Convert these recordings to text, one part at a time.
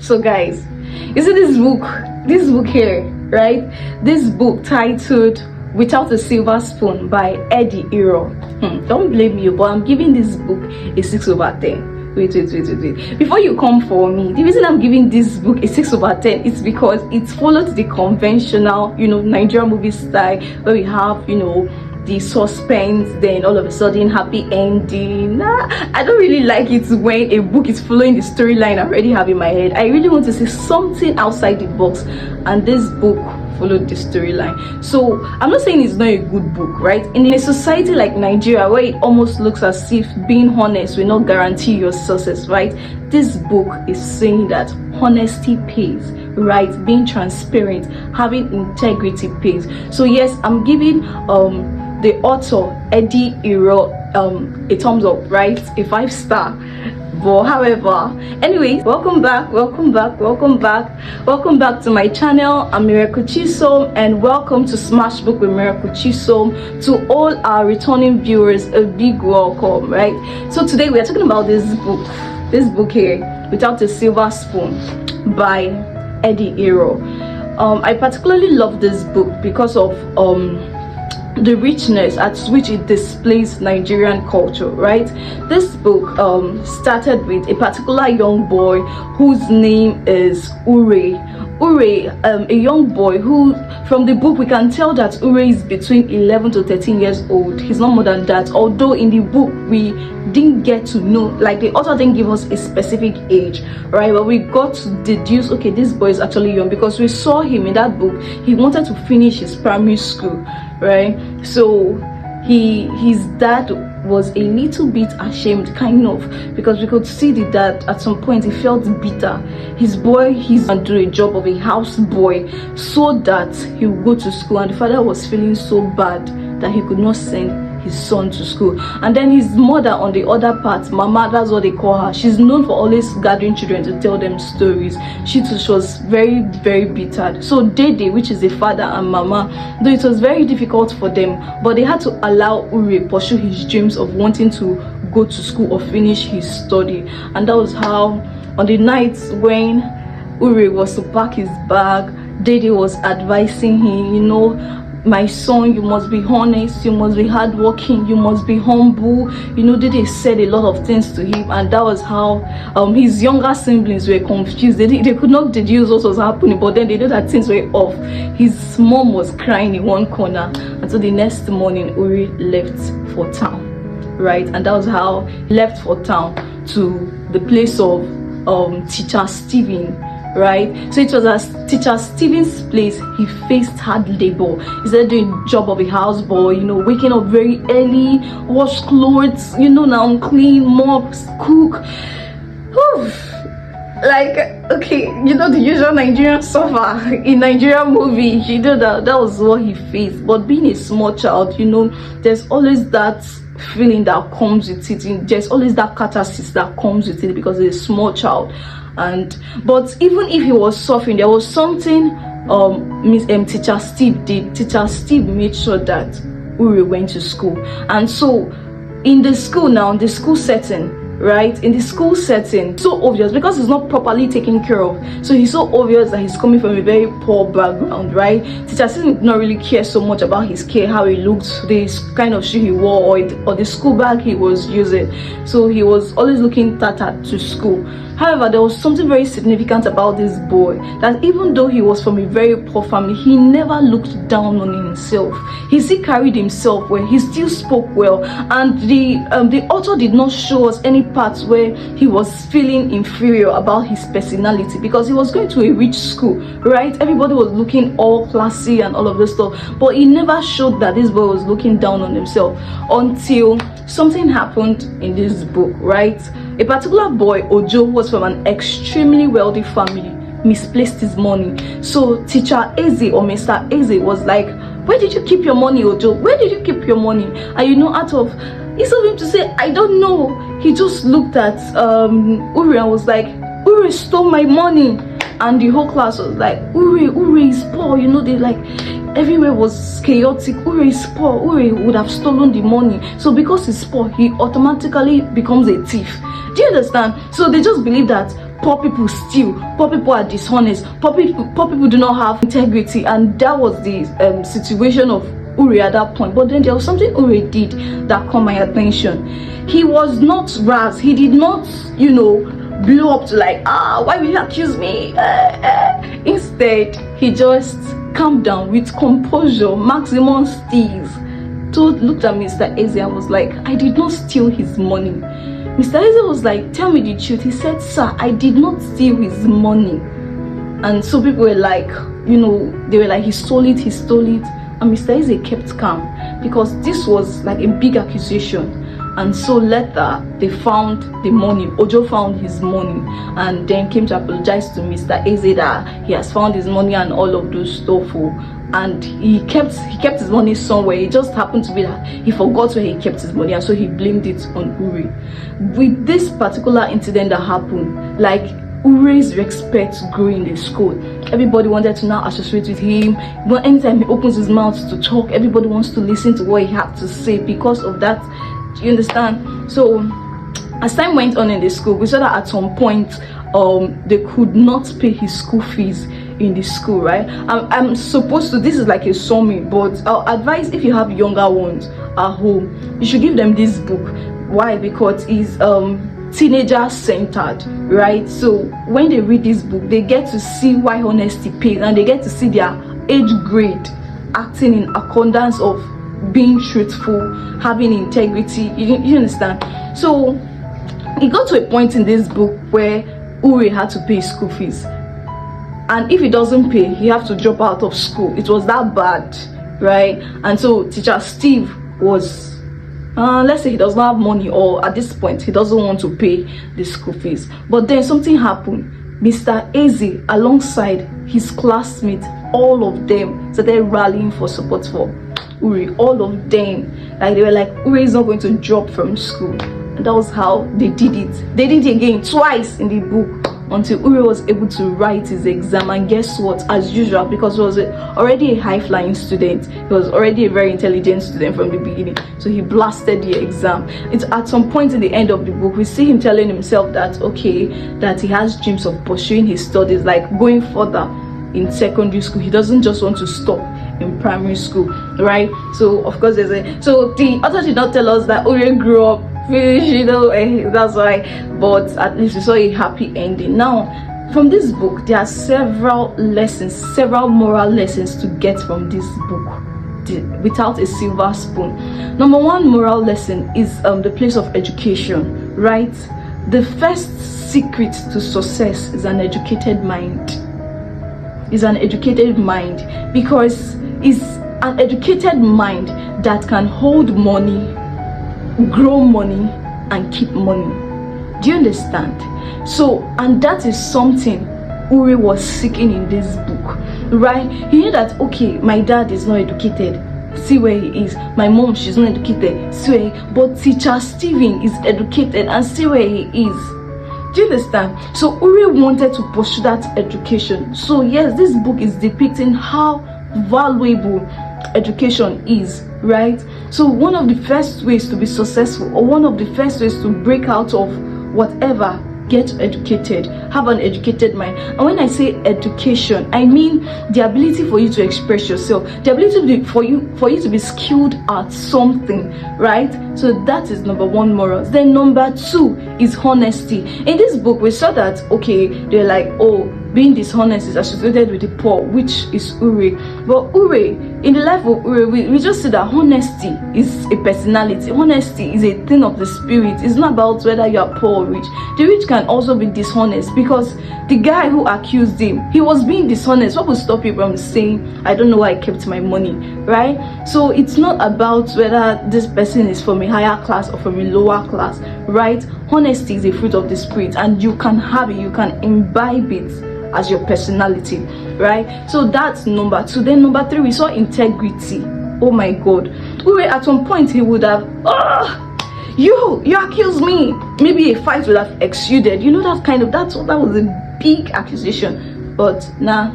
So guys, you see this book here, right? This book titled Without a Silver Spoon by Eddie Iroh. Don't blame you, but I'm giving this book a 6/10. Wait. Before you come for me, the reason I'm giving this book a 6/10 is because it follows the conventional, Nigerian movie style, where we have, the suspense, then all of a sudden happy ending. I don't really like it when a book is following the storyline I already have in my head. I really want to see something outside the box, and this book followed the storyline. So I'm not saying it's not a good book, right? In a society like Nigeria, where it almost looks as if being honest will not guarantee your success, right? This book is saying that honesty pays, right? Being transparent, having integrity pays. So yes, I'm giving the author Eddie Iroh a thumbs up, right? A 5-star. But however, anyways, welcome back to my channel. I'm Miracle Chisom, and welcome to Smash Book with Miracle Chisom. To all our returning viewers, a big welcome, right? So today we are talking about this book here, Without a Silver Spoon by Eddie Iroh. I particularly love this book because of the richness at which it displays Nigerian culture, right? This book started with a particular young boy whose name is Ure, a young boy who, from the book we can tell that Ure is between 11 to 13 years old. He's not more than that, although in the book we didn't get to know, like the author didn't give us a specific age, right? But we got to deduce, okay, this boy is actually young, because we saw him in that book. He wanted to finish his primary school, right? So his dad was a little bit ashamed, kind of, because we could see the dad at some point he felt bitter. He's gonna do a job of a house boy so that he would go to school, and the father was feeling so bad that he could not send his son to school. And then his mother, on the other part, Mama, that's what they call her, she's known for always gathering children to tell them stories. She too, she was very, very bitter. So Dede, which is the father, and Mama, though it was very difficult for them, but they had to allow Ure pursue his dreams of wanting to go to school or finish his study. And that was how, on the night when Ure was to pack his bag, Dede was advising him, my son, you must be honest, you must be hardworking, you must be humble. Dede said a lot of things to him, and that was how his younger siblings were confused. They could not deduce what was happening, but then they knew that things were off. His mom was crying in one corner, until the next morning Uri left for town, right? And that was how he left for town to the place of teacher Stephen, right? So it was at teacher Stephen's place he faced hard labor. He started doing job of a houseboy, waking up very early, wash clothes, now clean, mop, cook. Whew. Like, okay, the usual Nigerian suffer in Nigerian movie, that was what he faced. But being a small child, there's always that feeling that comes with it. There's always that catharsis that comes with it, because he's a small child. But even if he was suffering, there was something teacher Steve did. Teacher Steve made sure that Uri went to school. And so in the school now, the school setting, right, in the school setting, so obvious because he's not properly taken care of. So he's so obvious that he's coming from a very poor background, right? Teacher Steve did not really care so much about his care, how he looked, the kind of shoe he wore, or the school bag he was using. So he was always looking tattered to school. However, there was something very significant about this boy, that even though he was from a very poor family, he never looked down on himself. He still carried himself well, he still spoke well, and the author did not show us any parts where he was feeling inferior about his personality, because he was going to a rich school, right? Everybody was looking all classy and all of this stuff, but he never showed that this boy was looking down on himself until something happened in this book, right? A particular boy, Ojo, was from an extremely wealthy family, misplaced his money. So teacher Eze, or Mr. Eze, was like, where did you keep your money, Ojo? Where did you keep your money? And out of, instead of him to say, I don't know, he just looked at Uri and was like, Uri stole my money. And the whole class was like, Uri is poor. They like, everywhere was chaotic. Uri is poor. Uri would have stolen the money. So because he's poor, he automatically becomes a thief. Do you understand? So they just believe that poor people steal, poor people are dishonest, poor people do not have integrity. And that was the situation of Uri at that point. But then there was something Uri did that caught my attention. He was not ras. He did not, blow up to like, why will you accuse me? Instead, he just calmed down with composure, maximum steeze. Looked at Mr. Eze and was like, I did not steal his money. Mr. Eze was like, tell me the truth. He said, sir, I did not steal his money. And so people were like, they were like, he stole it. And Mr. Eze kept calm because this was like a big accusation. And so later they found the money. Ojo found his money and then came to apologize to Mr. Eze that he has found his money and all of those stuff. And he kept his money somewhere. It just happened to be that he forgot where he kept his money, and so he blamed it on Uri. With this particular incident that happened, like, Uri's respect grew in the school. Everybody wanted to now associate with him. But anytime he opens his mouth to talk, everybody wants to listen to what he had to say because of that. Do you understand? So as time went on in the school, we saw that at some point they could not pay his school fees in the school, right? I'm supposed to, this is like a summary, but I'll advise, if you have younger ones at home, you should give them this book. Why? Because it's teenager centered, right? So when they read this book, they get to see why honesty pays, and they get to see their age grade acting in accordance of being truthful, having integrity. You understand? So it got to a point in this book where Uri had to pay school fees, and if he doesn't pay, he have to drop out of school. It was that bad, right? And so teacher Steve was let's say he does not have money, or at this point he doesn't want to pay the school fees. But then something happened. Mr. Eze, alongside his classmates, all of them started rallying for support for Uri. All of them, like, they were like, Uri is not going to drop from school. And that was how they did it. They did it again twice in the book until Uri was able to write his exam. And guess what? As usual, because he was already a high-flying student, he was already a very intelligent student from the beginning, so he blasted the exam. It's at some point in the end of the book, we see him telling himself that, okay, that he has dreams of pursuing his studies, like going further in secondary school. He doesn't just want to stop in primary school, right? So of course so the author did not tell us that Uri grew up fish, that's why, but at least we saw a happy ending. Now, from this book, there are several moral lessons to get from this book without a silver spoon. Number one moral lesson is the place of education, right? The first secret to success is an educated mind. Because it's an educated mind that can hold money, grow money, and keep money. Do you understand? So, and that is something Uri was seeking in this book, right? He knew that, okay, my dad is not educated, see where he is. My mom, she's not educated, see where he is. But teacher Stephen is educated, and see where he is. Do you understand? So Uri wanted to pursue that education. So yes, this book is depicting how valuable education is, right? So one of the first ways to be successful, or one of the first ways to break out of whatever, get educated, have an educated mind. And when I say education, I mean the ability for you to express yourself, the ability for you to be skilled at something, right? So that is number one, morals. Then number two is honesty. In this book, we saw that, okay, they're like, oh, being dishonest is associated with the poor, which is Uri. But Uri, in the life of Uri, we just see that honesty is a personality. Honesty is a thing of the spirit. It's not about whether you are poor or rich. The rich can also be dishonest, because the guy who accused him, he was being dishonest. What would stop you from saying, I don't know why I kept my money, right? So it's not about whether this person is from a higher class or from a lower class, right? Honesty is a fruit of the spirit, and you can have it, you can imbibe it as your personality, right? So that's number two. Then number three, we saw integrity. Oh my God, Uri, at one point he would have, you accused me. Maybe a fight would have exuded, that was a big accusation. But now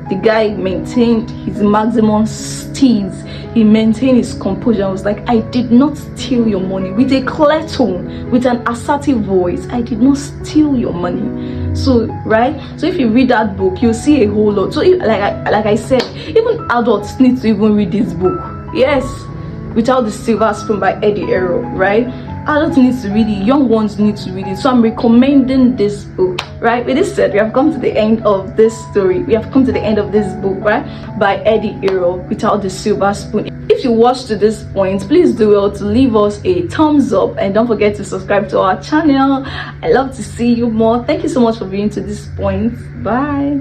the guy maintained his maximum steeze. He maintained his composure and was like, I did not steal your money, with a clear tone, with an assertive voice. I did not steal your money. So right, so if you read that book, you'll see a whole lot. So if, like I said, even adults need to even read this book. Yes, Without the Silver Spoon by Eddie Iroh, right? Adults need to read it, young ones need to read it. So I'm recommending this book, right? With this said, we have come to the end of this story. We have come to the end of this book, right? By Eddie Iroh, Without the Silver Spoon. If you watched to this point, please do well to leave us a thumbs up and don't forget to subscribe to our channel. I love to see you more. Thank you so much for being to this point. Bye.